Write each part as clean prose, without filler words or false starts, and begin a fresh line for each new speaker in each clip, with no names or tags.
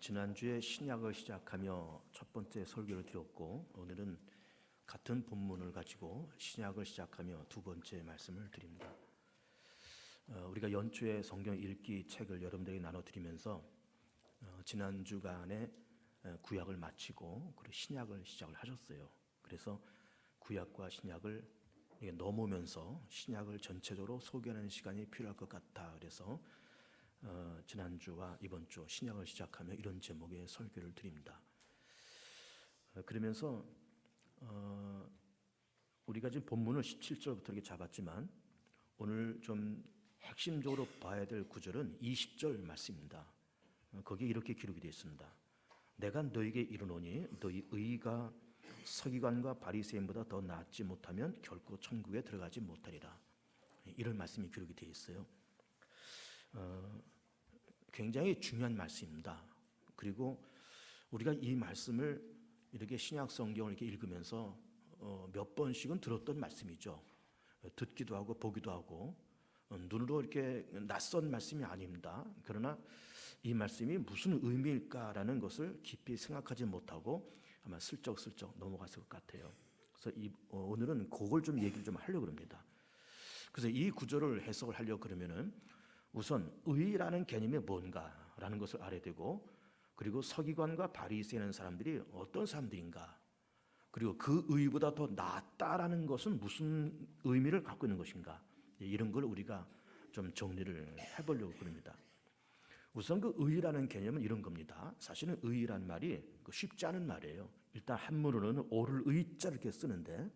지난주에 신약을 시작하며 첫 번째 설교를 드렸고, 오늘은 같은 본문을 가지고 신약을 시작하며 두 번째 말씀을 드립니다. 우리가 연초에 성경 읽기 책을 여러분들에게 나눠드리면서 지난 주간에 구약을 마치고 그리고 신약을 시작을 하셨어요. 그래서 구약과 신약을 넘으면서 신약을 전체적으로 소개하는 시간이 필요할 것 같다. 그래서 지난주와 이번 주 신약을 시작하며 이런 제목의 설교를 드립니다. 그러면서 우리가 지금 본문을 17절부터 이렇게 잡았지만 오늘 좀 핵심적으로 봐야 될 구절은 20절 말씀입니다. 거기에 이렇게 기록이 되어 있습니다. 내가 너에게 이르노니 너희 의가 서기관과 바리새인보다 더 낫지 못하면 결코 천국에 들어가지 못하리라. 이런 말씀이 기록이 되어 있어요. 굉장히 중요한 말씀입니다. 그리고 우리가 이 말씀을 이렇게 신약 성경을 이렇게 읽으면서 몇 번씩은 들었던 말씀이죠. 듣기도 하고 보기도 하고 눈으로 이렇게 낯선 말씀이 아닙니다. 그러나 이 말씀이 무슨 의미일까라는 것을 깊이 생각하지 못하고 아마 슬쩍슬쩍 넘어갔을 것 같아요. 그래서 오늘은 그걸 좀 얘기를 좀 하려고 합니다. 그래서 이 구절을 해석을 하려고 그러면은 우선 의라는 개념이 뭔가라는 것을 알아야 되고, 그리고 서기관과 바리새인 사람들이 어떤 사람들인가, 그리고 그 의보다 더 낫다라는 것은 무슨 의미를 갖고 있는 것인가, 이런 걸 우리가 좀 정리를 해보려고 합니다. 우선 그 의라는 개념은 이런 겁니다. 사실은 의라는 말이 쉽지 않은 말이에요. 일단 한문으로는 옳을 의자를 이렇게 쓰는데,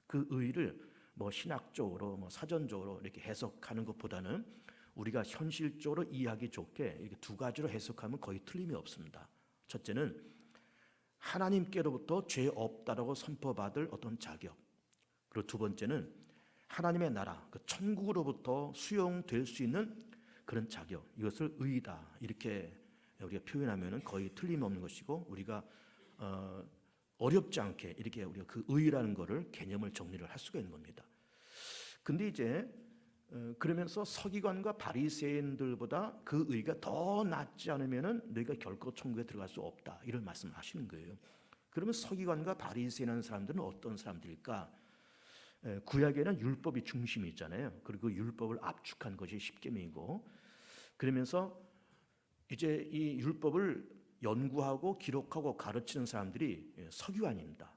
그 의를 뭐 신학적으로 뭐 사전적으로 이렇게 해석하는 것보다는 우리가 현실적으로 이해하기 좋게 이렇게 두 가지로 해석하면 거의 틀림이 없습니다. 첫째는 하나님께로부터 죄 없다라고 선포받을 어떤 자격, 그리고 두 번째는 하나님의 나라, 그 천국으로부터 수용될 수 있는 그런 자격, 이것을 의다 이렇게 우리가 표현하면 거의 틀림없는 것이고, 우리가 어렵지 않게 이렇게 우리가 그 의라는 거를 개념을 정리를 할 수가 있는 겁니다. 근데 이제 그러면서 서기관과 바리새인들보다 그 의가 더 낫지 않으면은 너희가 결코 천국에 들어갈 수 없다, 이런 말씀을 하시는 거예요. 그러면 서기관과 바리새인 사람들은 어떤 사람들일까? 구약에는 율법이 중심이 있잖아요. 그리고 율법을 압축한 것이 십계명이고, 그러면서 이제 이 율법을 연구하고 기록하고 가르치는 사람들이 서기관입니다.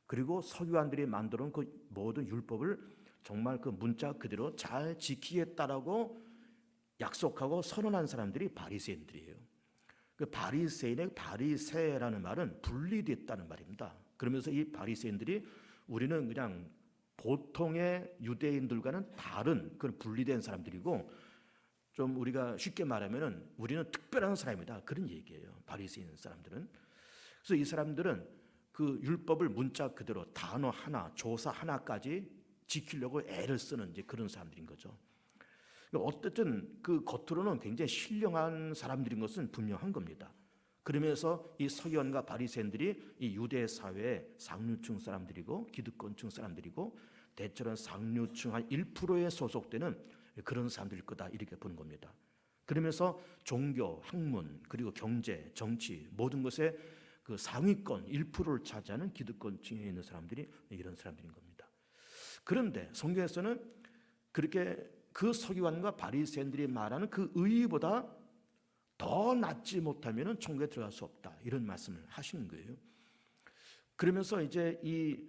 그리고 서기관들이 만들어 놓은 그 모든 율법을 정말 그 문자 그대로 잘 지키겠다라고 약속하고 선언한 사람들이 바리새인들이에요. 그 바리새인의 바리새라는 말은 분리됐다는 말입니다. 그러면서 이 바리새인들이 우리는 그냥 보통의 유대인들과는 다른 그런 분리된 사람들이고, 좀 우리가 쉽게 말하면은 우리는 특별한 사람이다, 그런 얘기예요. 바리새인 사람들은. 그래서 이 사람들은 그 율법을 문자 그대로 단어 하나, 조사 하나까지 지키려고 애를 쓰는 이제 그런 사람들인 거죠. 어쨌든 그 겉으로는 굉장히 신령한 사람들인 것은 분명한 겁니다. 그러면서 이 서기관과 바리새인들이 이 유대 사회의 상류층 사람들이고 기득권층 사람들이고 대체로 상류층 한 1%에 소속되는 그런 사람들일 거다, 이렇게 보는 겁니다. 그러면서 종교, 학문, 그리고 경제, 정치 모든 것에 그 상위권 1%를 차지하는 기득권층에 있는 사람들이 이런 사람들인 겁니다. 그런데 성경에서는 그렇게 그 서기관과 바리새인들이 말하는 그 의보다 더 낫지 못하면 천국에 들어갈 수 없다, 이런 말씀을 하시는 거예요. 그러면서 이제 이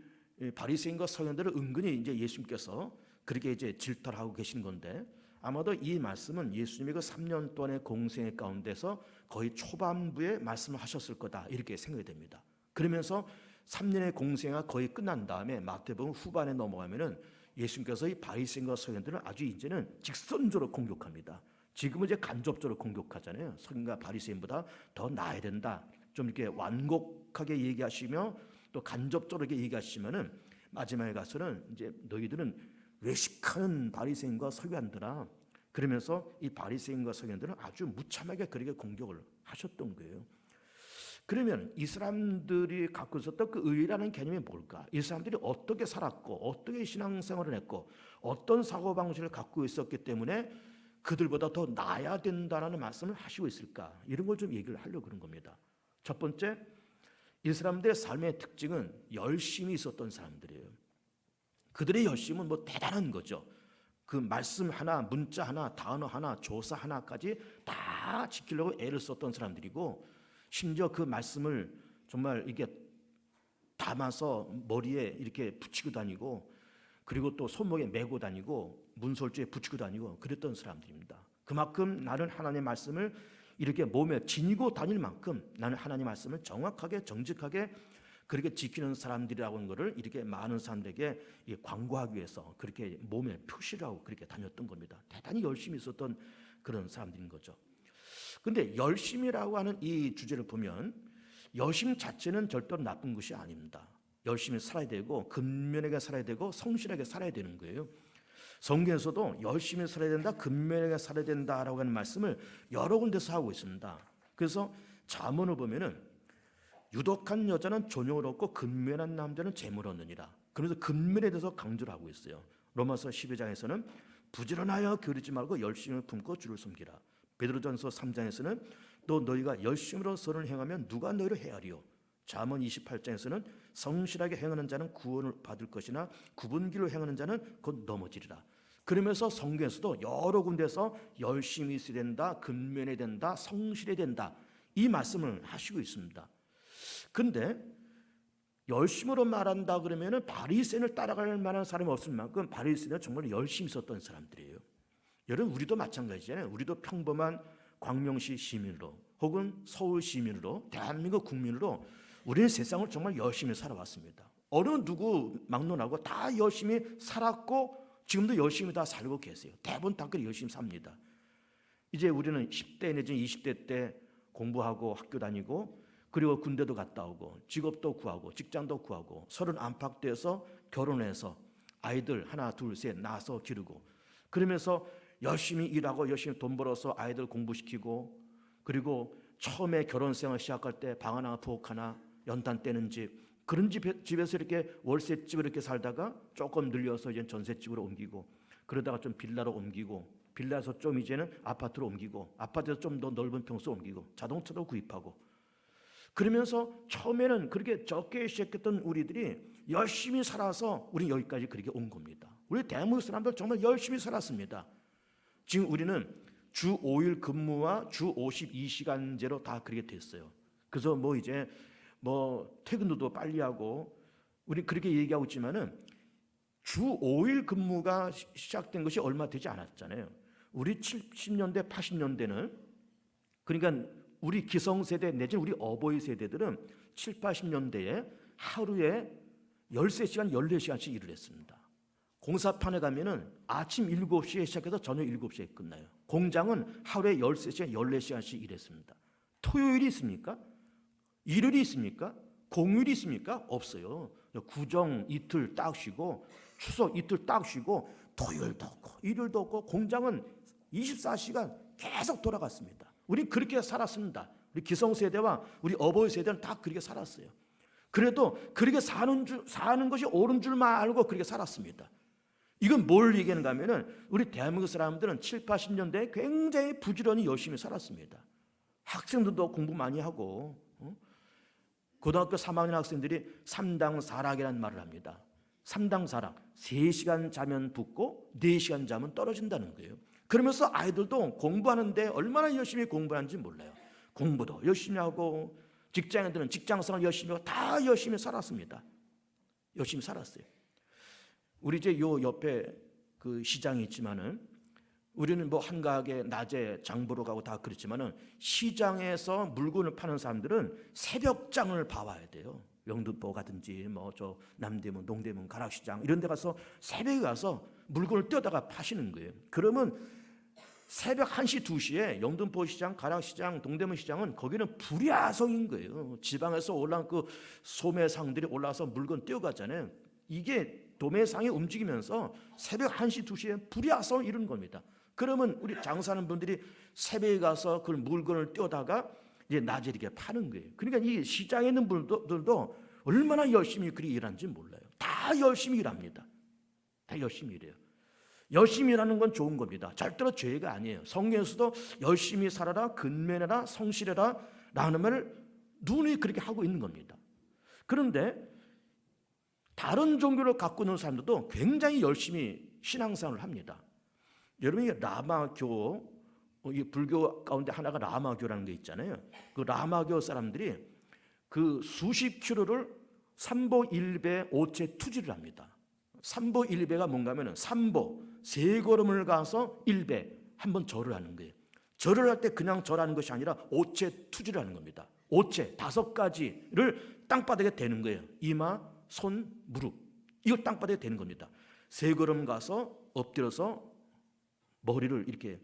바리새인과 서기관들을 은근히 이제 예수님께서 그렇게 이제 질타를 하고 계신 건데, 아마도 이 말씀은 예수님의 그 3년 동안의 공생 가운데서 거의 초반부에 말씀을 하셨을 거다, 이렇게 생각이 됩니다. 그러면서 3년의 공생애가 거의 끝난 다음에 마태복음 후반에 넘어가면은 예수님께서 이 바리새인과 서기관들을 아주 이제는 직선적으로 공격합니다. 지금은 이제 간접적으로 공격하잖아요. 서기관과 바리새인보다 더 나아야 된다, 좀 이렇게 완곡하게 얘기하시며 또 간접적으로 이렇게 얘기하시면은 마지막에 가서는 이제 너희들은 외식하는 바리새인과 서기관들아, 그러면서 이 바리새인과 서기관들은 아주 무참하게 그렇게 공격을 하셨던 거예요. 그러면 이 사람들이 갖고 있었던 그 의라는 개념이 뭘까? 이 사람들이 어떻게 살았고 어떻게 신앙생활을 했고 어떤 사고방식을 갖고 있었기 때문에 그들보다 더 나아야 된다는 말씀을 하시고 있을까? 이런 걸 좀 얘기를 하려고 그런 겁니다. 첫 번째, 이 사람들의 삶의 특징은 열심히 있었던 사람들이에요. 그들의 열심은 뭐 대단한 거죠. 그 말씀 하나, 문자 하나, 단어 하나, 조사 하나까지 다 지키려고 애를 썼던 사람들이고, 심지어 그 말씀을 정말 이게 담아서 머리에 이렇게 붙이고 다니고, 그리고 또 손목에 메고 다니고 문설주에 붙이고 다니고 그랬던 사람들입니다. 그만큼 나는 하나님의 말씀을 이렇게 몸에 지니고 다닐 만큼 나는 하나님의 말씀을 정확하게 정직하게 그렇게 지키는 사람들이라고 하는 것을 이렇게 많은 사람들에게 광고하기 위해서 그렇게 몸에 표시를 하고 그렇게 다녔던 겁니다. 대단히 열심히 있었던 그런 사람들인 거죠. 그런데 열심이라고 하는 이 주제를 보면 열심 자체는 절대로 나쁜 것이 아닙니다. 열심히 살아야 되고 근면하게 살아야 되고 성실하게 살아야 되는 거예요. 성경에서도 열심히 살아야 된다, 근면하게 살아야 된다라고 하는 말씀을 여러 군데서 하고 있습니다. 그래서 잠언을 보면은 유독한 여자는 존용을 얻고 근면한 남자는 재물을 얻느니라. 그래서 근면에 대해서 강조를 하고 있어요. 로마서 12장에서는 부지런하여 게으르지 말고 열심을 품고 주를 섬기라. 베드로전서 3장에서는 또 너희가 열심으로 선을 행하면 누가 너희를 헤아리요. 잠언 28장에서는 성실하게 행하는 자는 구원을 받을 것이나 굽은 길로 행하는 자는 곧 넘어지리라. 그러면서 성경에서도 여러 군데서 열심히 있어야 된다, 근면해야 된다, 성실해야 된다, 이 말씀을 하시고 있습니다. 근데 열심으로 말한다 그러면은 바리새인을 따라갈 만한 사람이 없을 만큼 바리새인은 정말 열심히 있었던 사람들이에요. 여러분, 우리도 마찬가지잖아요. 우리도 평범한 광명시 시민으로 혹은 서울 시민으로 대한민국 국민으로 우리는 세상을 정말 열심히 살아왔습니다. 어느 누구 막론하고 다 열심히 살았고 지금도 열심히 다 살고 계세요. 대부분 다 그렇게 열심히 삽니다. 이제 우리는 10대 내지 20대 때 공부하고 학교 다니고 그리고 군대도 갔다 오고 직업도 구하고 직장도 구하고 서른 안팎돼서 결혼해서 아이들 하나 둘 셋 낳아서 기르고 그러면서 열심히 일하고 열심히 돈 벌어서 아이들 공부시키고 그리고 처음에 결혼 생활 시작할 때 방 하나 부엌 하나 연탄 떼는 집 그런 집에서 이렇게 월세집을 이렇게 살다가 조금 늘려서 이제 전셋집으로 옮기고 그러다가 좀 빌라로 옮기고 빌라에서 좀 이제는 아파트로 옮기고 아파트에서 좀 더 넓은 평수 옮기고 자동차도 구입하고 그러면서 처음에는 그렇게 적게 시작했던 우리들이 열심히 살아서 우리 여기까지 그렇게 온 겁니다. 우리 대한민국 사람들 정말 열심히 살았습니다. 지금 우리는 주 5일 근무와 주 52시간제로 다 그렇게 됐어요. 그래서 뭐 이제 뭐 퇴근도 빨리 하고 우리 그렇게 얘기하고 있지만은 주 5일 근무가 시작된 것이 얼마 되지 않았잖아요. 우리 70년대 80년대는 그러니까 우리 기성세대 내지는 우리 어버이 세대들은 7, 80년대에 하루에 13시간, 14시간씩 일을 했습니다. 공사판에 가면은 아침 7시에 시작해서 저녁 7시에 끝나요. 공장은 하루에 13시간, 14시간씩 일했습니다. 토요일이 있습니까? 일요일이 있습니까? 공휴일이 있습니까? 없어요. 구정 이틀 딱 쉬고 추석 이틀 딱 쉬고 토요일도 없고 일요일도 없고 공장은 24시간 계속 돌아갔습니다. 우리 그렇게 살았습니다. 우리 기성세대와 우리 어버이 세대는 다 그렇게 살았어요. 그래도 그렇게 사는 것이 옳은 줄만 알고 그렇게 살았습니다. 이건 뭘 얘기하는가 하면은 우리 대한민국 사람들은 7, 80년대에 굉장히 부지런히 열심히 살았습니다. 학생들도 공부 많이 하고 고등학교 3학년 학생들이 3당 4락이라는 말을 합니다. 3당 4락 3시간 자면 붙고 4시간 자면 떨어진다는 거예요. 그러면서 아이들도 공부하는데 얼마나 열심히 공부하는지 몰라요. 공부도 열심히 하고 직장인들은 직장생활 열심히 하고 다 열심히 살았습니다. 열심히 살았어요. 우리 이제 요 옆에 그 시장이 있지만은 우리는 뭐 한가하게 낮에 장 보러 가고 다 그렇지만은 시장에서 물건을 파는 사람들은 새벽장을 봐와야 돼요. 영등포 가든지 뭐 저 남대문, 동대문, 가락시장 이런 데 가서 새벽에 가서 물건을 떼어다가 파시는 거예요. 그러면 새벽 1시, 2시에 영등포 시장, 가락시장, 동대문 시장은 거기는 불야성인 거예요. 지방에서 올라온 그 소매상들이 올라와서 물건 떼어가잖아요. 이게 도매상이 움직이면서 새벽 1시, 2시에 불야성을 이루는 겁니다. 그러면 우리 장사하는 분들이 새벽에 가서 그 물건을 떼어다가 이제 낮에 이렇게 파는 거예요. 그러니까 이 시장에 있는 분들도 얼마나 열심히 그리 일하는지 몰라요. 다 열심히 일합니다. 다 열심히 일해요. 열심히라는 건 좋은 겁니다. 절대로 죄가 아니에요. 성경에서도 열심히 살아라, 근면해라, 성실해라 라는 말을 누누이 그렇게 하고 있는 겁니다. 그런데 다른 종교를 갖고 있는 사람들도 굉장히 열심히 신앙생활을 합니다. 여러분이 라마교, 이 불교 가운데 하나가 라마교라는 게 있잖아요. 그 라마교 사람들이 그 수십 킬로를 삼보일배 오체 투지를 합니다. 삼보일배가 뭔가 하면은 삼보 세 걸음을 가서 일배 한번 절을 하는 거예요. 절을 할 때 그냥 절하는 것이 아니라 오체 투지를 하는 겁니다. 오체 5가지를 땅바닥에 대는 거예요. 이마, 손, 무릎. 이거 땅바닥에 대는 겁니다. 세 걸음 가서 엎드려서 머리를 이렇게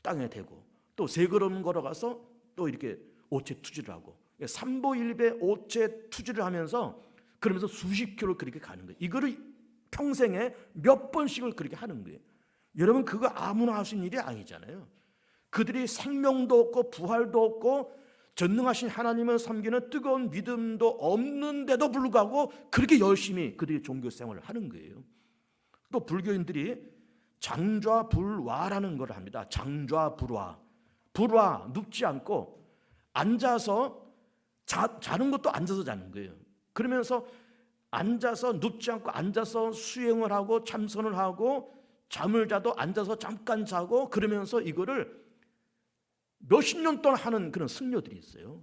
땅에 대고 또 세 걸음 걸어가서 또 이렇게 오체 투지를 하고 삼보일배 오체 투지를 하면서 그러면서 수십 킬로를 그렇게 가는 거예요. 이거를 평생에 몇 번씩을 그렇게 하는 거예요. 여러분 그거 아무나 할 수 있는 일이 아니잖아요. 그들이 생명도 없고 부활도 없고 전능하신 하나님을 섬기는 뜨거운 믿음도 없는데도 불구하고 그렇게 열심히 그들이 종교 생활을 하는 거예요. 또 불교인들이 장좌불화라는 걸 합니다. 장좌불화. 불화, 눕지 않고 앉아서 자는 것도 앉아서 자는 거예요. 그러면서 앉아서 눕지 않고 앉아서 수행을 하고 참선을 하고 잠을 자도 앉아서 잠깐 자고 그러면서 이거를 몇십 년 동안 하는 그런 승려들이 있어요.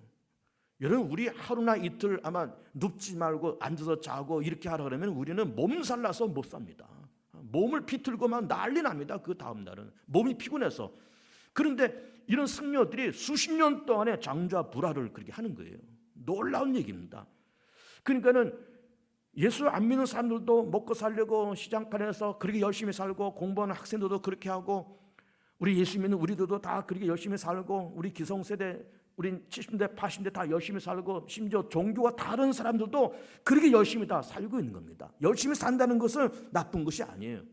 여러분 우리 하루나 이틀 아마 눕지 말고 앉아서 자고 이렇게 하라 그러면 우리는 몸살 나서 못 삽니다. 몸을 비틀고만 난리 납니다. 그 다음 날은 몸이 피곤해서. 그런데 이런 승려들이 수십 년 동안에 장좌불화를 그렇게 하는 거예요. 놀라운 얘기입니다. 그러니까는 예수 안 믿는 사람들도 먹고 살려고 시장판에서 그렇게 열심히 살고 공부하는 학생들도 그렇게 하고 우리 예수 믿는 우리들도 다 그렇게 열심히 살고 우리 기성세대 우린 70대 80대 다 열심히 살고 심지어 종교가 다른 사람들도 그렇게 열심히 다 살고 있는 겁니다. 열심히 산다는 것은 나쁜 것이 아니에요.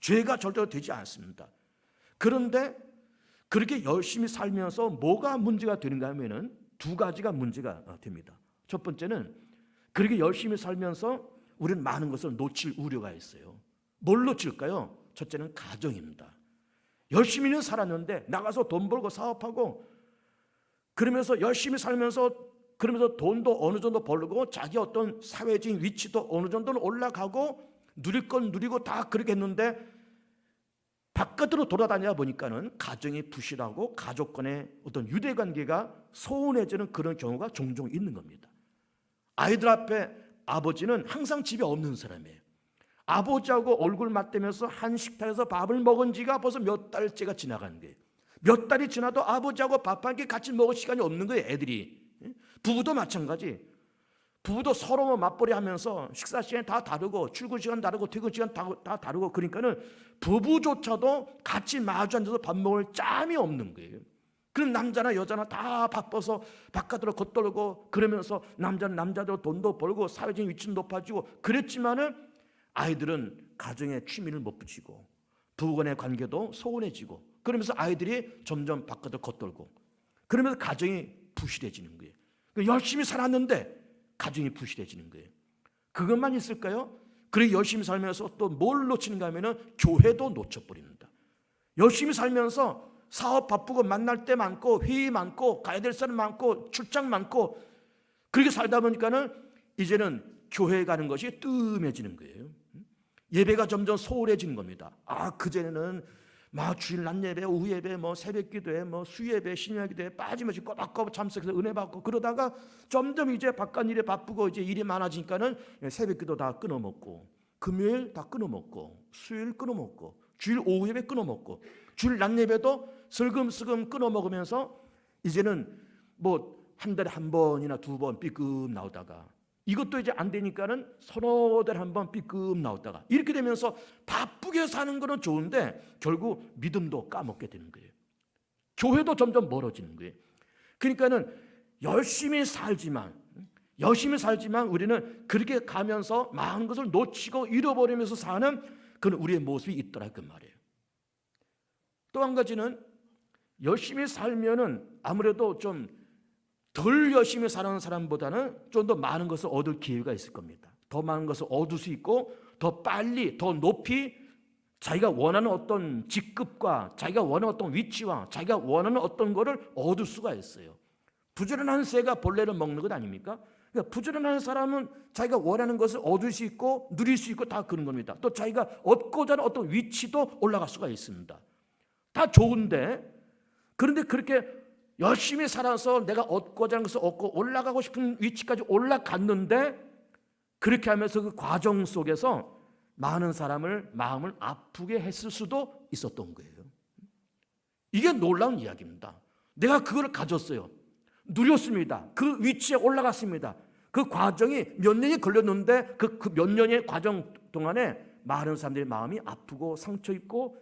죄가 절대로 되지 않습니다. 그런데 그렇게 열심히 살면서 뭐가 문제가 되는가 하면은 두 가지가 문제가 됩니다. 첫 번째는 그렇게 열심히 살면서 우리는 많은 것을 놓칠 우려가 있어요. 뭘 놓칠까요? 첫째는 가정입니다. 열심히는 살았는데 나가서 돈 벌고 사업하고 그러면서 열심히 살면서 그러면서 돈도 어느 정도 벌고 자기 어떤 사회적인 위치도 어느 정도는 올라가고 누릴 건 누리고 다 그렇게 했는데 바깥으로 돌아다니다 보니까는 가정이 부실하고 가족 간의 어떤 유대관계가 소원해지는 그런 경우가 종종 있는 겁니다. 아이들 앞에 아버지는 항상 집에 없는 사람이에요. 아버지하고 얼굴 맞대면서 한 식탁에서 밥을 먹은 지가 벌써 몇 달째가 지나간 거예요. 몇 달이 지나도 아버지하고 밥 한 끼 같이 먹을 시간이 없는 거예요. 애들이. 부부도 마찬가지. 부부도 서로 맞벌이 하면서 식사 시간이 다 다르고 출근 시간 다르고 퇴근 시간 다 다르고 그러니까는 부부조차도 같이 마주 앉아서 밥 먹을 짬이 없는 거예요. 그럼 남자나 여자나 다 바빠서 바깥으로 겉돌고 그러면서 남자는 남자대로 돈도 벌고 사회적인 위치는 높아지고 그랬지만은 아이들은 가정에 취미를 못 붙이고 부부 간의 관계도 소원해지고 그러면서 아이들이 점점 바깥으로 겉돌고 그러면서 가정이 부실해지는 거예요. 열심히 살았는데 가정이 부실해지는 거예요. 그것만 있을까요? 그래 열심히 살면서 또 뭘 놓치는가 하면은 교회도 놓쳐버립니다. 열심히 살면서 사업 바쁘고 만날 때 많고 회의 많고 가야 될 사람 많고 출장 많고 그렇게 살다 보니까는 이제는 교회 가는 것이 뜸해지는 거예요. 예배가 점점 소홀해지는 겁니다. 그전에는 주일 낮 예배, 오후 예배, 새벽 기도회, 수예배, 신약 기도회 빠짐없이 꼬박꼬박 참석해서 은혜 받고 그러다가 점점 이제 바깥 일에 바쁘고 이제 일이 많아지니까는 새벽 기도 다 끊어먹고 금요일 다 끊어먹고 수요일 끊어먹고 주일 오후 예배 끊어먹고 주일 낮 예배도 슬금슬금 끊어먹으면서 이제는 한 달에 한 번이나 두 번 삐끔 나오다가 이것도 이제 안 되니까는 서너 달에 한 번 삐끔 나오다가 이렇게 되면서 바쁘게 사는 거는 좋은데 결국 믿음도 까먹게 되는 거예요. 교회도 점점 멀어지는 거예요. 그러니까는 열심히 살지만 우리는 그렇게 가면서 많은 것을 놓치고 잃어버리면서 사는 그런 우리의 모습이 있더라 그 말이에요. 또 한 가지는 열심히 살면은 아무래도 좀 덜 열심히 사는 사람보다는 좀 더 많은 것을 얻을 기회가 있을 겁니다. 더 많은 것을 얻을 수 있고 더 빨리 더 높이 자기가 원하는 어떤 직급과 자기가 원하는 어떤 위치와 자기가 원하는 어떤 거를 얻을 수가 있어요. 부지런한 새가 벌레를 먹는 것 아닙니까? 그러니까 부지런한 사람은 자기가 원하는 것을 얻을 수 있고 누릴 수 있고 다 그런 겁니다. 또 자기가 얻고자 하는 어떤 위치도 올라갈 수가 있습니다. 다 좋은데, 그런데 그렇게 열심히 살아서 내가 얻고자 하는 것을 얻고 올라가고 싶은 위치까지 올라갔는데, 그렇게 하면서 그 과정 속에서 많은 사람을 마음을 아프게 했을 수도 있었던 거예요. 이게 놀라운 이야기입니다. 내가 그걸 가졌어요. 누렸습니다. 그 위치에 올라갔습니다. 그 과정이 몇 년이 걸렸는데 그 몇 년의 과정 동안에 많은 사람들의 마음이 아프고 상처 입고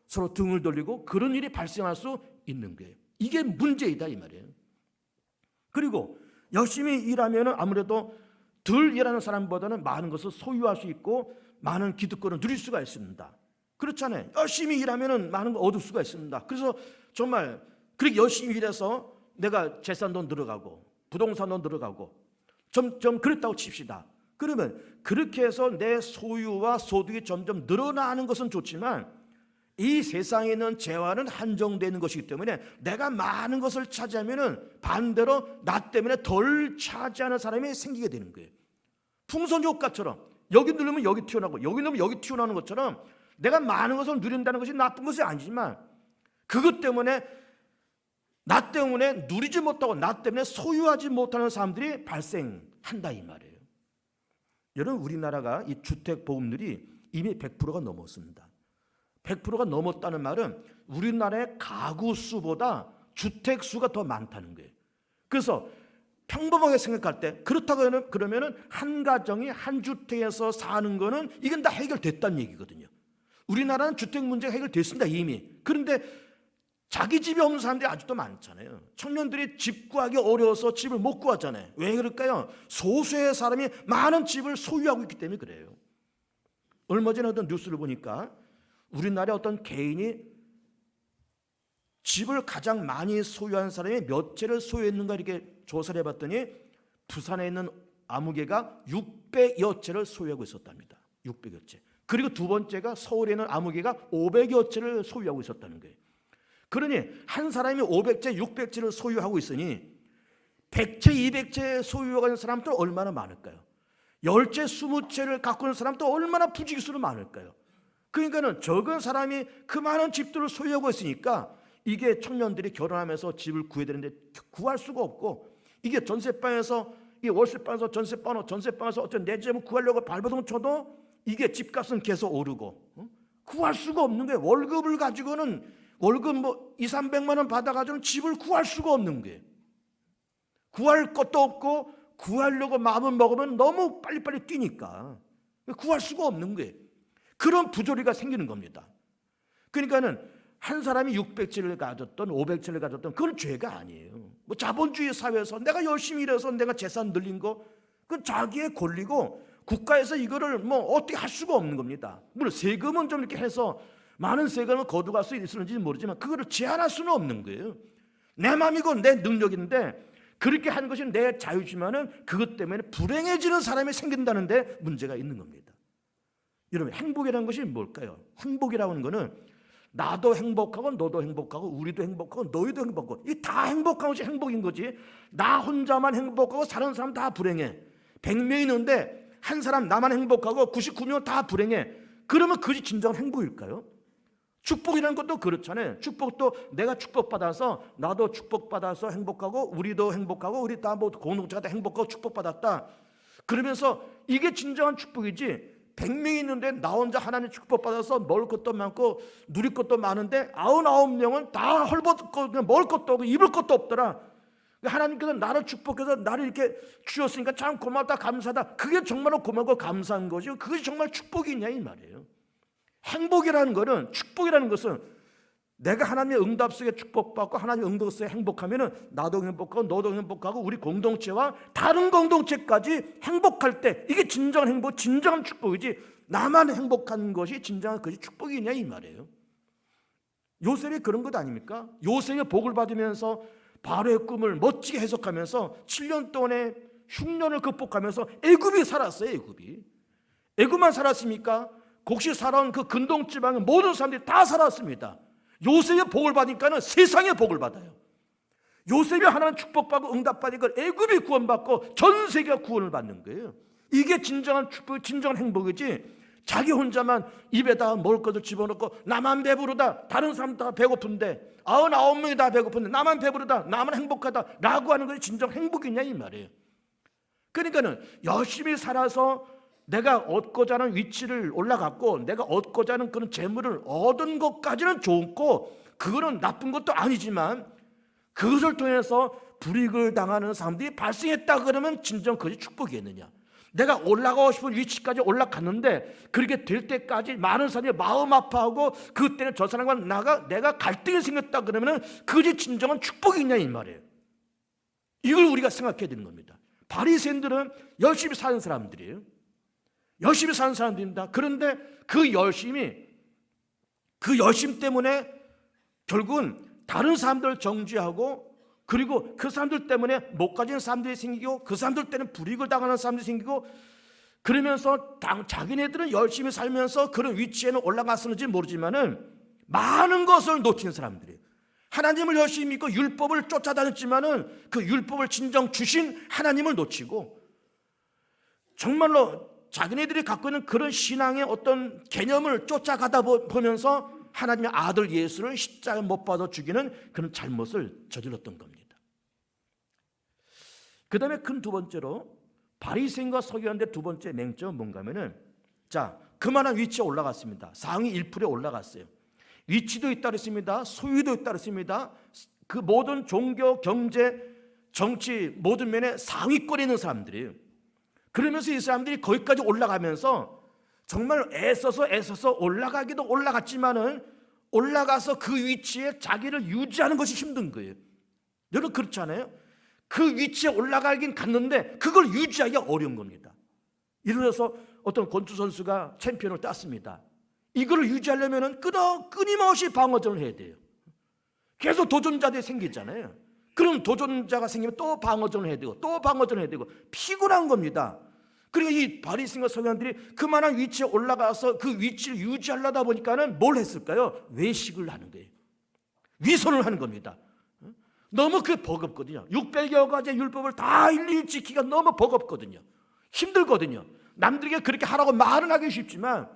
서로 등을 돌리고 그런 일이 발생할 수 있는 거예요. 이게 문제이다 이 말이에요. 그리고 열심히 일하면 아무래도 덜 일하는 사람보다는 많은 것을 소유할 수 있고 많은 기득권을 누릴 수가 있습니다. 그렇잖아요. 열심히 일하면 많은 걸 얻을 수가 있습니다. 그래서 정말 그렇게 열심히 일해서 내가 재산도 늘어가고 부동산도 늘어가고 좀 그랬다고 칩시다. 그러면 그렇게 해서 내 소유와 소득이 점점 늘어나는 것은 좋지만 이 세상에 있는 재화는 한정되는 것이기 때문에 내가 많은 것을 차지하면 반대로 나 때문에 덜 차지하는 사람이 생기게 되는 거예요. 풍선 효과처럼 여기 누르면 여기 튀어나오고 여기 누르면 여기 튀어나오는 것처럼 내가 많은 것을 누린다는 것이 나쁜 것이 아니지만 그것 때문에 나 때문에 누리지 못하고 나 때문에 소유하지 못하는 사람들이 발생한다 이 말이에요. 여러분, 우리나라가 이 주택 보급률이 이미 100%가 넘었습니다. 100%가 넘었다는 말은 우리나라의 가구 수보다 주택 수가 더 많다는 거예요. 그래서 평범하게 생각할 때 그렇다고 그러면은 한 가정이 한 주택에서 사는 거는 이건 다 해결됐다는 얘기거든요. 우리나라는 주택 문제가 해결됐습니다 이미. 그런데 자기 집이 없는 사람들이 아직도 많잖아요. 청년들이 집 구하기 어려워서 집을 못 구하잖아요. 왜 그럴까요? 소수의 사람이 많은 집을 소유하고 있기 때문에 그래요. 얼마 전에 어떤 뉴스를 보니까 우리나라의 어떤 개인이 집을 가장 많이 소유한 사람이 몇 채를 소유했는가 이렇게 조사를 해봤더니 부산에 있는 아무개가 600여 채를 소유하고 있었답니다. 600여 채. 그리고 두 번째가 서울에 있는 아무개가 500여 채를 소유하고 있었다는 거예요. 그러니 한 사람이 500채, 600채를 소유하고 있으니 100채, 200채 소유하고 있는 사람도 얼마나 많을까요? 10채, 20채를 갖고 있는 사람도 얼마나 부지기수로 많을까요? 그러니까는 적은 사람이 그 많은 집들을 소유하고 있으니까 이게 청년들이 결혼하면서 집을 구해야 되는데 구할 수가 없고, 이게 전세방에서 이 월세방에서 전세방에서 어떤 내 집을 구하려고 발버둥 쳐도 이게 집값은 계속 오르고 구할 수가 없는 거예요. 월급을 가지고는 월급 뭐 200~300만 원 받아가지고는 집을 구할 수가 없는 거예요. 구할 것도 없고 구하려고 마음을 먹으면 너무 빨리빨리 뛰니까 구할 수가 없는 거예요. 그런 부조리가 생기는 겁니다. 그러니까는 한 사람이 600채를 가졌던 500채를 가졌던 그건 죄가 아니에요. 뭐 자본주의 사회에서 내가 열심히 일해서 내가 재산 늘린 거 그건 자기의 권리고 국가에서 이거를 뭐 어떻게 할 수가 없는 겁니다. 물론 세금은 좀 이렇게 해서 많은 세금을 거두갈 수 있을지 모르지만 그거를 제한할 수는 없는 거예요. 내 마음이고 내 능력인데 그렇게 하는 것이 내 자유지만은 그것 때문에 불행해지는 사람이 생긴다는데 문제가 있는 겁니다. 여러분, 행복이라는 것이 뭘까요? 행복이라고 하는 것은 나도 행복하고 너도 행복하고 우리도 행복하고 너희도 행복하고 이 다 행복한 것이 행복인 거지. 나 혼자만 행복하고 다른 사람 다 불행해. 100명 있는데 한 사람 나만 행복하고 99명 다 불행해. 그러면 그것이 진정한 행복일까요? 축복이라는 것도 그렇잖아요. 축복도 내가 축복받아서 나도 축복받아서 행복하고 우리도 행복하고 우리 다 뭐 공동체가 다 행복하고 축복받았다. 그러면서 이게 진정한 축복이지. 100명이 있는데 나 혼자 하나님 축복받아서 먹을 것도 많고 누릴 것도 많은데 99명은 다 헐벗고 먹을 것도 없고 입을 것도 없더라. 하나님께서 나를 축복해서 나를 이렇게 주셨으니까 참 고맙다 감사하다. 그게 정말로 고맙고 감사한 것이고 그것이 정말 축복이냐 이 말이에요. 행복이라는 것은, 축복이라는 것은 내가 하나님의 응답 속에 축복받고 하나님의 응답 속에 행복하면 나도 행복하고 너도 행복하고 우리 공동체와 다른 공동체까지 행복할 때 이게 진정한 행복, 진정한 축복이지 나만 행복한 것이 진정한 것이 축복이냐 이 말이에요. 요셉이 그런 것 아닙니까? 요셉의 복을 받으면서 바로의 꿈을 멋지게 해석하면서 7년 동안의 흉년을 극복하면서 애굽이 살았어요. 애굽만 살았습니까? 곡식 살아온 그 근동 지방의 모든 사람들이 다 살았습니다. 요셉의 복을 받으니까는 세상의 복을 받아요. 요셉이 하나님 축복받고 응답받으니까 애굽이 구원받고 전 세계가 구원을 받는 거예요. 이게 진정한 축복, 진정한 행복이지. 자기 혼자만 입에다 먹을 것을 집어넣고 나만 배부르다, 다른 사람 다 배고픈데 99명이 다 배고픈데 나만 배부르다, 나만 행복하다 라고 하는 것이 진정 행복이냐 이 말이에요. 그러니까는 열심히 살아서 내가 얻고자 하는 위치를 올라갔고 내가 얻고자 하는 그런 재물을 얻은 것까지는 좋고 그거는 나쁜 것도 아니지만 그것을 통해서 불이익을 당하는 사람들이 발생했다 그러면 진정 그것이 축복이겠느냐. 내가 올라가고 싶은 위치까지 올라갔는데 그렇게 될 때까지 많은 사람이 마음 아파하고 그때는 저 사람과 내가 갈등이 생겼다 그러면 그것이 진정한 축복이냐 이 말이에요. 이걸 우리가 생각해야 되는 겁니다. 바리새인들은 열심히 사는 사람들이에요. 열심히 사는 사람들입니다. 그런데 그 열심 때문에 결국은 다른 사람들을 정죄하고 그리고 그 사람들 때문에 못 가진 사람들이 생기고 그 사람들 때문에 불이익을 당하는 사람들이 생기고 그러면서 자기네들은 열심히 살면서 그런 위치에는 올라갔었는지 모르지만은 많은 것을 놓친 사람들이에요. 하나님을 열심히 믿고 율법을 쫓아다녔지만은 그 율법을 진정 주신 하나님을 놓치고 정말로 자기네들이 갖고 있는 그런 신앙의 어떤 개념을 쫓아가다 보면서 하나님의 아들 예수를 십자가에 못 박아 죽이는 그런 잘못을 저질렀던 겁니다. 그 다음에 큰 두 번째로 바리새인과 서기관들의 두 번째 맹점은 뭔가 하면은 자, 그만한 위치에 올라갔습니다. 상위 1%에 올라갔어요. 위치도 있다 그랬습니다. 소유도 있다 그랬습니다. 그 모든 종교, 경제, 정치 모든 면에 상위권에 있는 사람들이에요. 그러면서 이 사람들이 거기까지 올라가면서 정말 애써서 올라가기도 올라갔지만은 올라가서 그 위치에 자기를 유지하는 것이 힘든 거예요. 여러분 그렇지 않아요? 그 위치에 올라가긴 갔는데 그걸 유지하기가 어려운 겁니다. 예를 들어서 어떤 권투 선수가 챔피언을 땄습니다. 이걸 유지하려면 끊임없이 방어전을 해야 돼요. 계속 도전자들이 생기잖아요. 그럼 도전자가 생기면 또 방어전을 해야 되고 또 방어전을 해야 되고 피곤한 겁니다. 그러니까 이 바리새인과 서기관들이 그만한 위치에 올라가서 그 위치를 유지하려다 보니까는 뭘 했을까요? 외식을 하는 거예요. 위선을 하는 겁니다. 너무 그게 버겁거든요. 600여 가지의 율법을 다 일일이 지키기가 너무 버겁거든요. 힘들거든요. 남들에게 그렇게 하라고 말은 하기 쉽지만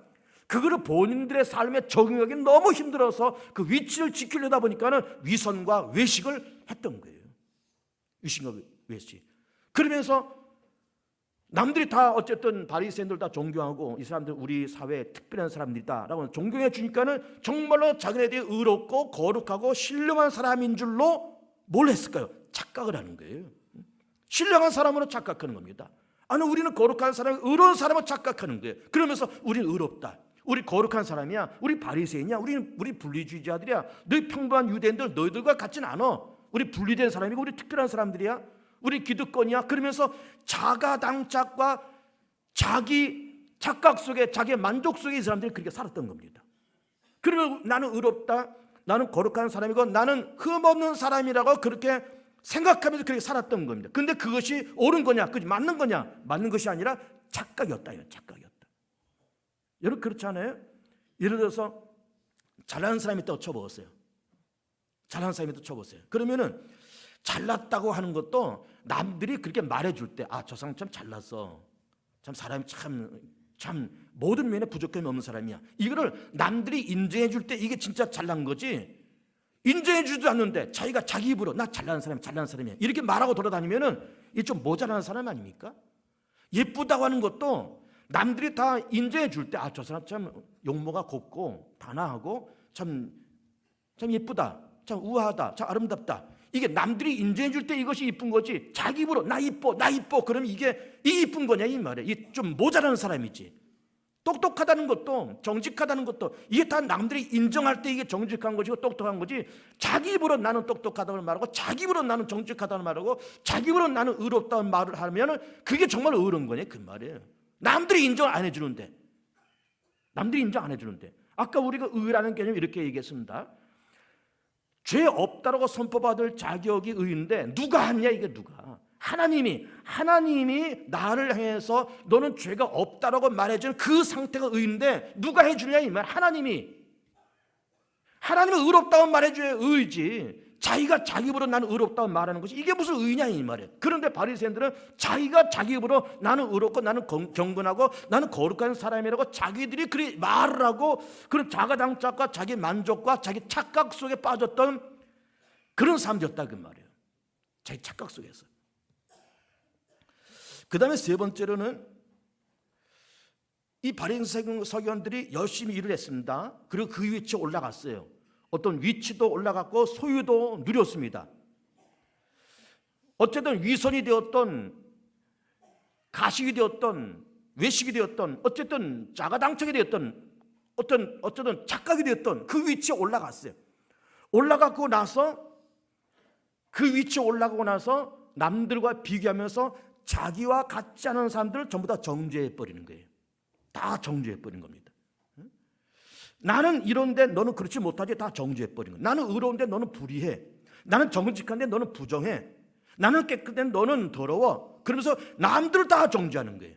그거를 본인들의 삶에 적용하기 너무 힘들어서 그 위치를 지키려다 보니까는 위선과 외식을 했던 거예요. 위선과 외식. 그러면서 남들이 다 어쨌든 바리새인들 다 존경하고 이 사람들 우리 사회에 특별한 사람들이다라고 존경해 주니까는 정말로 자기네들이 의롭고 거룩하고 신령한 사람인 줄로 뭘 했을까요? 착각을 하는 거예요. 신령한 사람으로 착각하는 겁니다. 아니 우리는 거룩한 사람, 의로운 사람으로 착각하는 거예요. 그러면서 우리는 의롭다. 우리 거룩한 사람이야. 우리 바리새인이야. 우리 분리주의자들이야. 너희 평범한 유대인들 너희들과 같지는 않아. 우리 분리된 사람이고 우리 특별한 사람들이야. 우리 기득권이야. 그러면서 자가당착과 자기 착각 속에 자기의 만족 속에 이 사람들이 그렇게 살았던 겁니다. 그러면 나는 의롭다. 나는 거룩한 사람이고 나는 흠없는 사람이라고 그렇게 생각하면서 그렇게 살았던 겁니다. 근데 그것이 옳은 거냐? 그것이 맞는 거냐? 맞는 것이 아니라 착각이었다. 착각이었다. 여러분 그렇지 않아요? 예를 들어서 잘나는 사람이 또 쳐먹었어요. 잘나는 사람이 또 쳐먹었어요. 그러면은 잘났다고 하는 것도 남들이 그렇게 말해줄 때 아, 저 사람 참 잘났어. 참 사람이 참 모든 면에 부족함이 없는 사람이야. 이거를 남들이 인정해 줄 때 이게 진짜 잘난 거지. 인정해 주지도 않는데 자기가 자기 입으로 나 잘난 사람이야 이렇게 말하고 돌아다니면은 이게 좀 모자라는 사람 아닙니까? 예쁘다고 하는 것도 남들이 다 인정해 줄 때 아, 저 사람 참 용모가 곱고 단아하고 참 예쁘다, 참 우아하다, 참 아름답다. 이게 남들이 인정해 줄 때 이것이 이쁜 거지 자기 입으로 나 이뻐 그러면 이게 이쁜 거냐 이 말이야. 이게 좀 모자라는 사람이지. 똑똑하다는 것도 정직하다는 것도 이게 다 남들이 인정할 때 이게 정직한 것이고 똑똑한 거지 자기 입으로 나는 똑똑하다는 말하고 자기 입으로 나는 정직하다는 말하고 자기 입으로 나는 의롭다는 말을 하면은 그게 정말 의로운 거냐 그 말이에요. 남들이 인정 안 해주는데 아까 우리가 의라는 개념 이렇게 얘기했습니다. 죄 없다라고 선포받을 자격이 의인데 누가 하냐 이게 누가 하나님이 나를 향해서 너는 죄가 없다라고 말해주는 그 상태가 의인데 누가 해주느냐 이 말. 하나님이 의롭다고 말해줘야 의지. 자기가 자기 입으로 나는 의롭다고 말하는 것이 이게 무슨 의냐 이 말이에요. 그런데 바리새인들은 자기가 자기 입으로 나는 의롭고 나는 경건하고 나는 거룩한 사람이라고 자기들이 그리 말을 하고 그런 자가당착과 자기 만족과 자기 착각 속에 빠졌던 그런 사람이었다 그 말이에요. 자기 착각 속에서. 그 다음에 세 번째로는 이 바리새 서기관들이 열심히 일을 했습니다. 그리고 그 위치에 올라갔어요. 어떤 위치도 올라갔고 소유도 누렸습니다. 어쨌든 위선이 되었던 가식이 되었던 외식이 되었던 어쨌든 자가당착이 되었던 어쨌든 착각이 되었던 그 위치에 올라갔어요. 올라가고 나서 그 위치에 올라가고 나서 남들과 비교하면서 자기와 같지 않은 사람들을 전부 다 정죄해버리는 거예요. 다 정죄해버리는 겁니다. 나는 이런데 너는 그렇지 못하지. 다 정죄해버리는 거예요. 나는 의로운데 너는 불의해. 나는 정직한데 너는 부정해. 나는 깨끗한데 너는 더러워. 그러면서 남들을 다 정죄하는 거예요.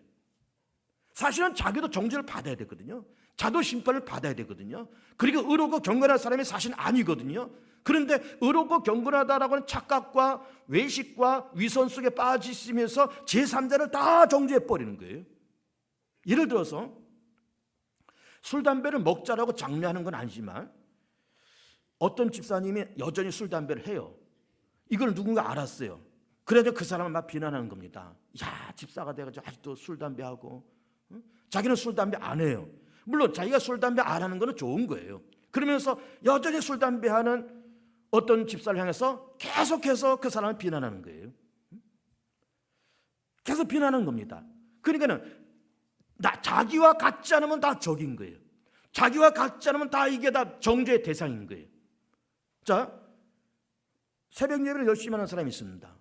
사실은 자기도 정죄를 받아야 되거든요. 자도 심판을 받아야 되거든요. 그리고 의롭고 경건한 사람이 사실은 아니거든요. 그런데 의롭고 경건하다라고 하는 착각과 외식과 위선 속에 빠지시면서 제3자를 다 정죄해버리는 거예요. 예를 들어서 술, 담배를 먹자라고 장려하는 건 아니지만 어떤 집사님이 여전히 술, 담배를 해요. 이걸 누군가 알았어요. 그래도 그 사람을 막 비난하는 겁니다. 야, 집사가 돼가지고 아직도 술, 담배하고. 응? 자기는 술, 담배 안 해요. 물론 자기가 술, 담배 안 하는 건 좋은 거예요. 그러면서 여전히 술, 담배하는 어떤 집사를 향해서 계속해서 그 사람을 비난하는 거예요. 계속 비난하는 겁니다. 그러니까는 자기와 같지 않으면 다 적인 거예요. 자기와 같지 않으면 다 이게 다 정죄의 대상인 거예요. 자, 새벽 예배를 열심히 하는 사람이 있습니다.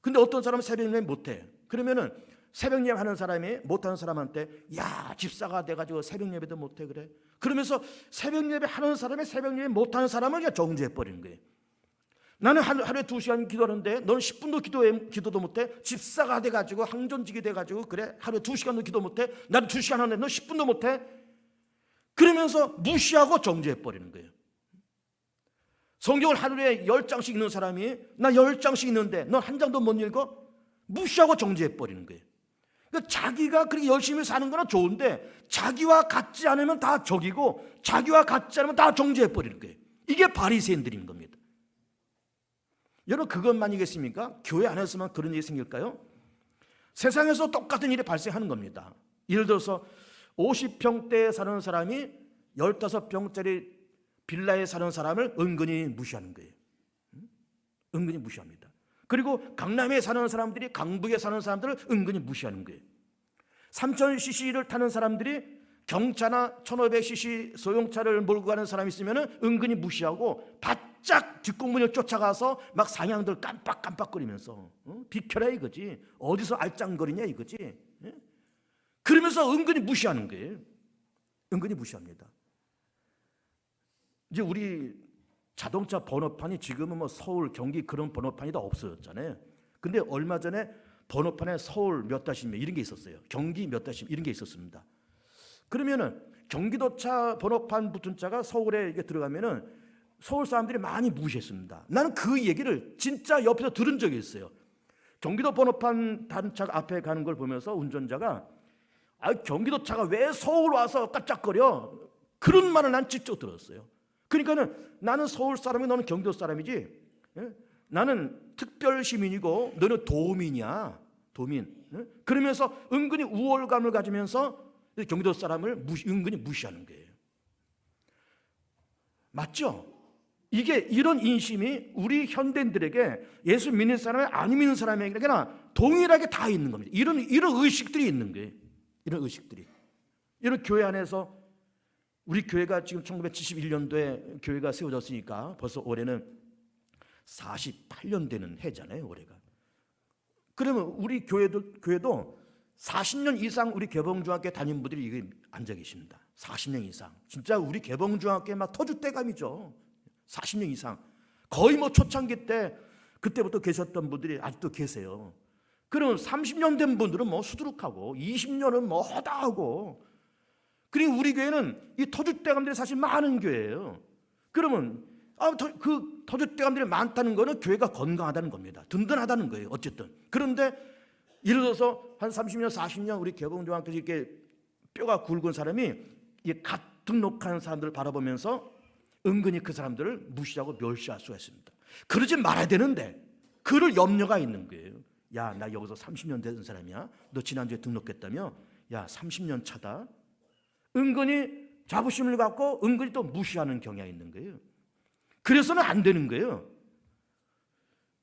근데 어떤 사람은 새벽 예배 못해. 그러면은 새벽 예배 하는 사람이 못하는 사람한테 야, 집사가 돼가지고 새벽 예배도 못해 그래. 그러면서 새벽 예배 하는 사람이 새벽 예배 못하는 사람을 그냥 정죄해버리는 거예요. 나는 하루에 2시간 기도하는데 너는 10분도 기도도 못해? 집사가 돼가지고 항존직이 돼가지고 그래? 하루에 2시간도 기도 못해? 나는 2시간 하는데 너 10분도 못해? 그러면서 무시하고 정죄해버리는 거예요. 성경을 하루에 10장씩 읽는 사람이 나 10장씩 읽는데 넌 한 장도 못 읽어? 무시하고 정죄해버리는 거예요. 그러니까 자기가 그렇게 열심히 사는 건 좋은데 자기와 같지 않으면 다 적이고 자기와 같지 않으면 다 정죄해버리는 거예요. 이게 바리새인들인 겁니다. 여러분 그것만이겠습니까? 교회 안에서만 그런 일이 생길까요? 세상에서 똑같은 일이 발생하는 겁니다. 예를 들어서 50평대에 사는 사람이 15평짜리 빌라에 사는 사람을 은근히 무시하는 거예요. 은근히 무시합니다. 그리고 강남에 사는 사람들이 강북에 사는 사람들을 은근히 무시하는 거예요. 3000cc를 타는 사람들이 경차나 1500cc 소형차를 몰고 가는 사람이 있으면 은근히 무시하고 바짝 뒷공문을 쫓아가서 막 상향들 깜빡깜빡거리면서 비켜라 이거지. 어디서 알짱거리냐 이거지. 그러면서 은근히 무시하는 거예요. 은근히 무시합니다. 이제 우리 자동차 번호판이 지금은 뭐 서울, 경기 그런 번호판이 다 없어졌잖아요. 근데 얼마 전에 번호판에 서울 몇 다시몇 이런 게 있었어요. 경기 몇 다시 이런 게 있었습니다. 그러면은 경기도차 번호판 붙은 차가 서울에 이게 들어가면은 서울 사람들이 많이 무시했습니다. 나는 그 얘기를 진짜 옆에서 들은 적이 있어요. 경기도 번호판 다른 차 앞에 가는 걸 보면서 운전자가 경기도차가 왜 서울 와서 깜짝거려? 그런 말을 난 직접 들었어요. 그러니까는 나는 서울 사람이 너는 경기도 사람이지. 나는 특별 시민이고 너는 도민이야. 도민. 그러면서 은근히 우월감을 가지면서 경기도 사람을 은근히 무시하는 거예요. 맞죠? 이게 이런 인심이 우리 현대인들에게 예수 믿는 사람이 안 믿는 사람에게나 동일하게 다 있는 겁니다. 이런 의식들이 있는 거예요. 이런 의식들이. 이런 교회 안에서 우리 교회가 지금 1971년도에 교회가 세워졌으니까 벌써 올해는 48년 되는 해잖아요, 올해가. 그러면 우리 교회도 40년 이상 우리 개봉중학교 다닌 분들이 여기 앉아 계십니다. 40년 이상. 진짜 우리 개봉중학교에 막 터줏대감이죠. 40년 이상. 거의 뭐 초창기 때 그때부터 계셨던 분들이 아직도 계세요. 그러면 30년 된 분들은 뭐 수두룩하고 20년은 뭐 허다하고, 그리고 우리 교회는 이 터줏대감들이 사실 많은 교회예요. 그러면 그 터줏대감들이 많다는 거는 교회가 건강하다는 겁니다. 든든하다는 거예요. 어쨌든. 그런데 예를 들어서 한 30년, 40년 우리 개봉교회에서 이렇게 뼈가 굵은 사람이 갓 등록하는 사람들을 바라보면서 은근히 그 사람들을 무시하고 멸시할 수가 있습니다. 그러지 말아야 되는데 그럴 염려가 있는 거예요. 야, 나 여기서 30년 된 사람이야. 너 지난주에 등록했다며? 야, 30년 차다. 은근히 자부심을 갖고 은근히 또 무시하는 경향이 있는 거예요. 그래서는 안 되는 거예요.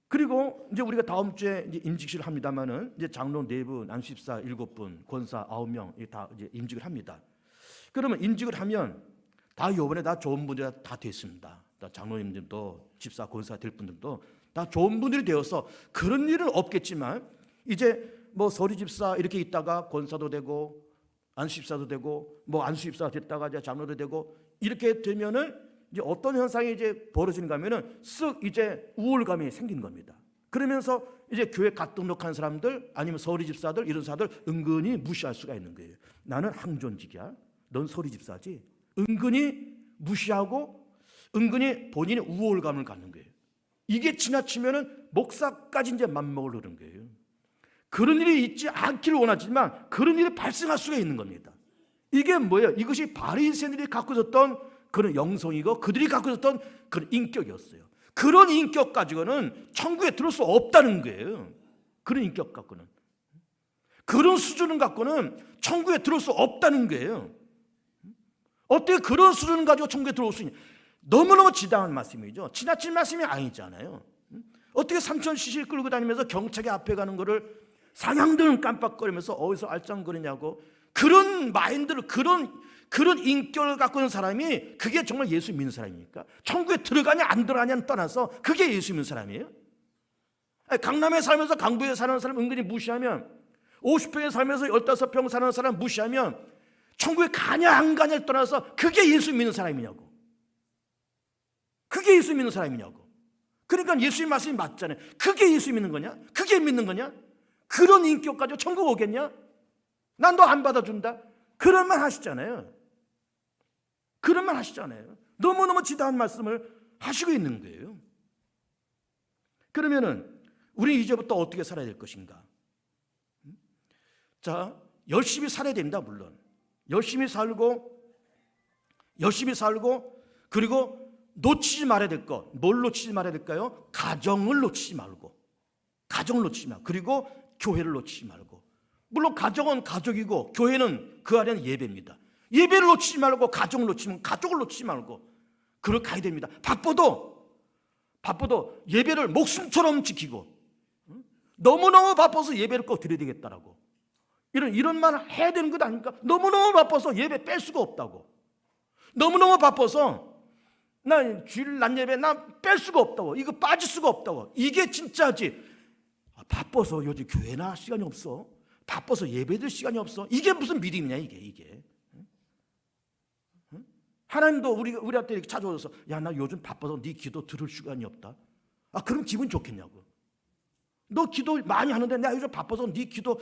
그리고 이제 우리가 다음 주에 이제 임직식을 합니다만은 이제 장로 4분, 안수집사 7분, 권사 9명 다 이제 임직을 합니다. 그러면 임직을 하면 다 이번에 다 좋은 분들이 다 됐습니다. 다 장로님들도 집사, 권사 될 분들도 다 좋은 분들이 되어서 그런 일은 없겠지만 이제 뭐 서리집사 이렇게 있다가 권사도 되고 안수집사도 되고 뭐 안수집사 됐다가 이제 장로도 되고 이렇게 되면은 이제 어떤 현상이 이제 벌어지는가 하면은 쓱 이제 우울감이 생긴 겁니다. 그러면서 이제 교회 갓 등록한 사람들 아니면 서리집사들 이런 사람들 은근히 무시할 수가 있는 거예요. 나는 항존직이야. 넌 서리집사지. 은근히 무시하고 은근히 본인의 우월감을 갖는 거예요. 이게 지나치면은 목사까지 이제 맘먹을 흐른 거예요. 그런 일이 있지 않기를 원하지만 그런 일이 발생할 수가 있는 겁니다. 이게 뭐예요? 이것이 바리새인들이 갖고 있었던 그런 영성이고 그들이 갖고 있었던 그런 인격이었어요. 그런 인격 가지고는 천국에 들어올 수 없다는 거예요. 그런 인격 갖고는, 그런 수준을 갖고는 천국에 들어올 수 없다는 거예요. 어떻게 그런 수준을 가지고 천국에 들어올 수 있냐? 너무너무 지당한 말씀이죠. 지나친 말씀이 아니잖아요. 어떻게 3,000cc 끌고 다니면서 경찰이 앞에 가는 거를 상향등을 깜빡거리면서 어디서 알짱거리냐고. 그런 마인드를, 그런 인격을 갖고 있는 사람이 그게 정말 예수 믿는 사람입니까? 천국에 들어가냐 안 들어가냐는 떠나서 그게 예수 믿는 사람이에요? 강남에 살면서 강북에 사는 사람 은근히 무시하면, 50평에 살면서 15평 사는 사람 무시하면 천국에 가냐 안 가냐를 떠나서 그게 예수 믿는 사람이냐고. 그게 예수 믿는 사람이냐고. 그러니까 예수님 말씀이 맞잖아요. 그게 예수 믿는 거냐? 그게 믿는 거냐? 그런 인격 가지고 천국 오겠냐? 난 너 안 받아준다. 그런 말 하시잖아요. 그런 말 하시잖아요. 너무너무 지대한 말씀을 하시고 있는 거예요. 그러면은 우리 이제부터 어떻게 살아야 될 것인가? 자, 열심히 살아야 됩니다. 물론 열심히 살고 그리고 놓치지 말아야 될 것. 뭘 놓치지 말아야 될까요? 가정을 놓치지 말고, 그리고 교회를 놓치지 말고. 물론 가정은 가족이고 교회는 그 안에는 예배입니다. 예배를 놓치지 말고 가정을 놓치면 가족을 놓치지 말고 그렇게 가야 됩니다. 바빠도 예배를 목숨처럼 지키고, 너무너무 바빠서 예배를 꼭 드려야 되겠다라고 이런 말 해야 되는 것 아닙니까? 너무너무 바빠서 예배 뺄 수가 없다고. 너무너무 바빠서 나 주일 낮 예배 나 뺄 수가 없다고. 이거 빠질 수가 없다고. 이게 진짜지. 바빠서 요즘 교회나 시간이 없어. 바빠서 예배들 시간이 없어. 이게 무슨 믿음이냐 이게. 하나님도 우리한테 이렇게 찾아오셔서 야, 나 요즘 바빠서 네 기도 들을 시간이 없다. 그럼 기분 좋겠냐고. 너 기도 많이 하는데 나 요즘 바빠서 네 기도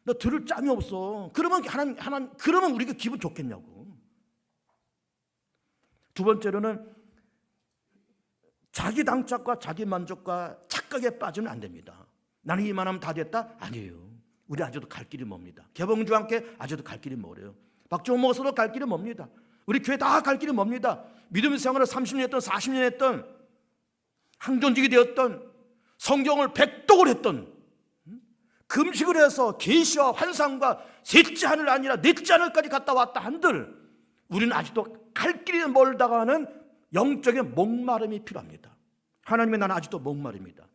너 들을 짬이 없어. 그러면 그러면 우리가 기분 좋겠냐고. 두 번째로는 자기 당착과 자기 만족과 착각에 빠지면 안 됩니다. 나는 이만하면 다 됐다? 아니에요. 우리 아직도 갈 길이 멉니다. 개봉주와 함께 아직도 갈 길이 멀어요. 박종호 목사도 갈 길이 멉니다. 우리 교회 다 갈 길이 멉니다. 믿음의 생활을 30년 했던 40년 했던, 항존직이 되었던, 성경을 백독을 했던, 금식을 해서 계시와 환상과 셋째 하늘 아니라 넷째 하늘까지 갔다 왔다 한들 우리는 아직도 갈 길이 멀다가 하는 영적인 목마름이 필요합니다. 하나님의 나는 아직도 목마릅니다.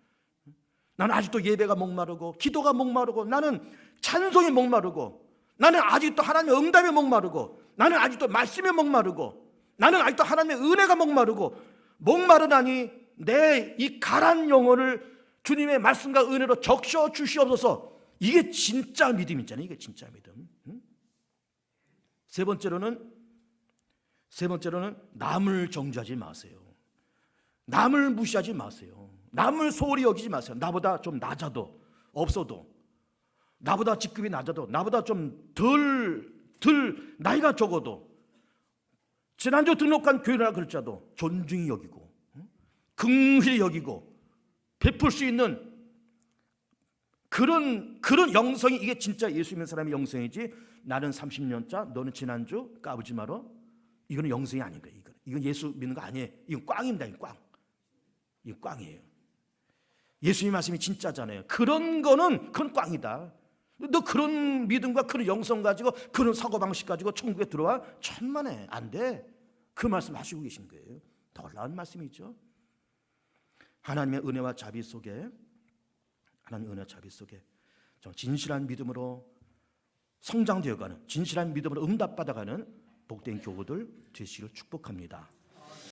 나는 아직도 예배가 목마르고 기도가 목마르고 나는 찬송이 목마르고 나는 아직도 하나님의 응답에 목마르고 나는 아직도 말씀에 목마르고 나는 아직도 하나님의 은혜가 목마르다니 내 이 가란 영혼을 주님의 말씀과 은혜로 적셔 주시옵소서. 이게 진짜 믿음이잖아요. 이게 진짜 믿음. 세 번째로는 남을 정죄하지 마세요. 남을 무시하지 마세요. 남을 소홀히 여기지 마세요. 나보다 좀 낮아도 없어도, 나보다 직급이 낮아도, 나보다 좀 덜 나이가 적어도, 지난주 등록한 교회라 그럴지라도 존중히 여기고, 긍휼히 여기고 베풀 수 있는 그런 영성이, 이게 진짜 예수 믿는 사람의 영성이지, 나는 30년차 너는 지난주 까부지 말어, 이거는 영성이 아닌 거예요. 이건 예수 믿는 거 아니에요. 이건 꽝입니다. 이건 꽝이에요. 예수님 말씀이 진짜잖아요. 그런 거는 그건 꽝이다. 너 그런 믿음과 그런 영성 가지고 그런 사고방식 가지고 천국에 들어와? 천만에 안 돼. 그 말씀 하시고 계신 거예요. 놀라운 말씀이죠. 하나님의 은혜와 자비 속에, 진실한 믿음으로 성장되어가는, 진실한 믿음으로 응답받아가는 복된 교우들 되시기를 축복합니다.